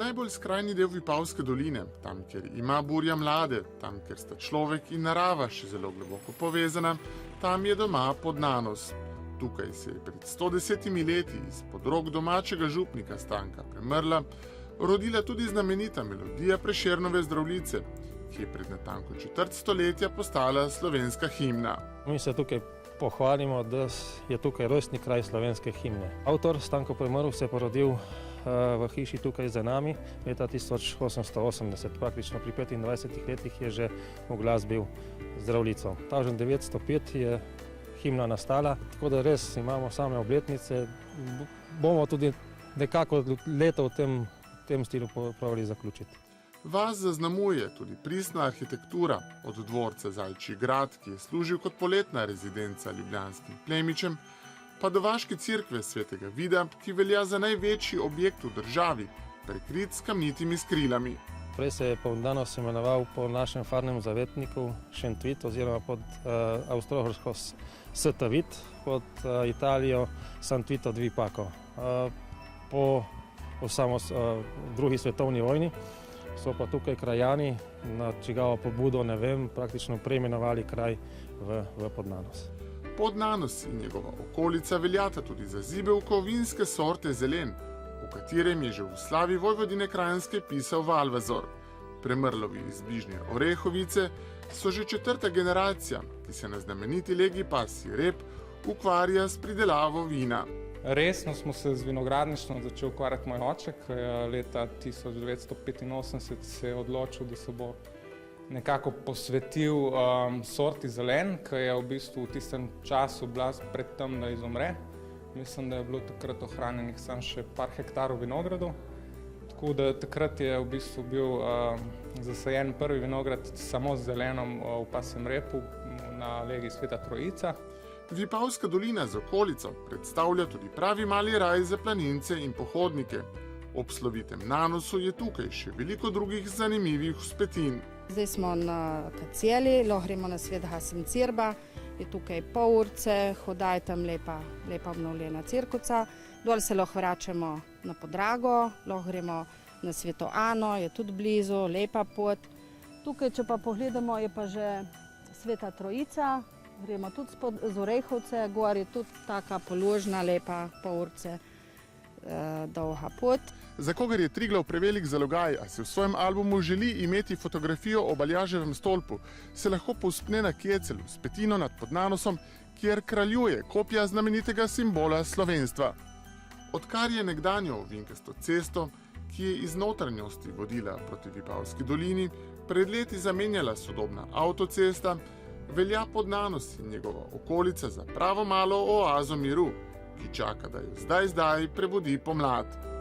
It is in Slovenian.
Najbolj skrajni del Vipavske doline, tam, kjer ima burja mlade, tam, kjer sta človek in narava še zelo globoko povezana, tam je doma Podnanos. Tukaj se je pred 110 leti izpod rok domačega župnika Stanka Premrla rodila tudi znamenita melodija Prešernove Zdravljice, ki je pred natanko četrt stoletja postala slovenska himna. Mi se tukaj pohvalimo, da je tukaj rojstni kraj slovenske himne. Avtor Stanko Premrl se je porodil v hiši tukaj za nami leta 1880. Praktično pri 25 letih je že uglasbil Zdravljico. Tažen 905 je himna nastala, tako da res imamo same obletnice. Bomo tudi nekako leto v tem stilu pravili zaključiti. Vas zaznamuje tudi pristna arhitektura, od dvorca Zajčji grad, ki je služil kot poletna rezidenca ljubljanskim plemičem, pa do vaške cerkve Svetega Vida, ki velja za največji objekt v državi, prekrit s kamnitimi skrilami. Prej se je Podnanos imenoval po našem farnem zavetniku Šentvit oziroma pod Avstro-Ogrsko Svitavit, pod Italijo Santvito di Vipaco. Po drugi svetovni vojni so pa tukaj krajani, na čigavo pobudo, ne vem, praktično preimenovali kraj v Podnanos. Podnanos in njegova okolica veljata tudi za zibelko vinske sorte Zelen, o katerem je že v slavi Vojvodine Kranjske pisal Valvazor. Premrlovi iz bližnje Orehovice so že četrta generacija, ki se na znameniti legi pasji rep ukvarja s pridelavo vina. Resno smo se z vinogradništvom začel ukvarjati moj oče, ki je leta 1985 se je odločil, da se bo nekako posvetil sorti Zelen, ki je v bistvu v tistem času bila pred tem, da izumre. Mislim, da je bilo takrat ohranjenih samo še par hektarov vinogradov. Tako da takrat je v bistvu bil zasajen prvi vinograd samo z zelenom v pasjem repu na legi Sveta Trojica. Vipavska dolina z okolico predstavlja tudi pravi mali raj za planince in pohodnike. Ob slovitem Nanosu je tukaj še veliko drugih zanimivih vzpetin. Zdaj smo na Kaceli, lahko gremo na Svetega Semcirba, je tukaj Polurce, hodaj tam lepa obnovljena cirkuca. Dol se lahko vračamo na Podrago, lahko gremo na Sveto Ano, je tudi blizu, lepa pot. Tukaj, če pa pogledamo, je pa že Sveta Trojica, gremo tudi z Orehovce, gor je tudi taka položna, lepa Polurce, dolga pot. Za kogar je Triglav prevelik zalogaj, a se v svojem albumu želi imeti fotografijo ob Aljaževem stolpu, se lahko povzpne na Kjecelu, s petino nad Podnanosom, kjer kraljuje kopja znamenitega simbola slovenstva. Odkar je nekdanjo ovinkasto cesto, ki je iz notranjosti vodila proti Vipavski dolini, pred leti zamenjala sodobna avtocesta, velja Podnanos in njegova okolica za pravo malo oazo miru, ki čaka, da jo zdaj prebudi pomlad.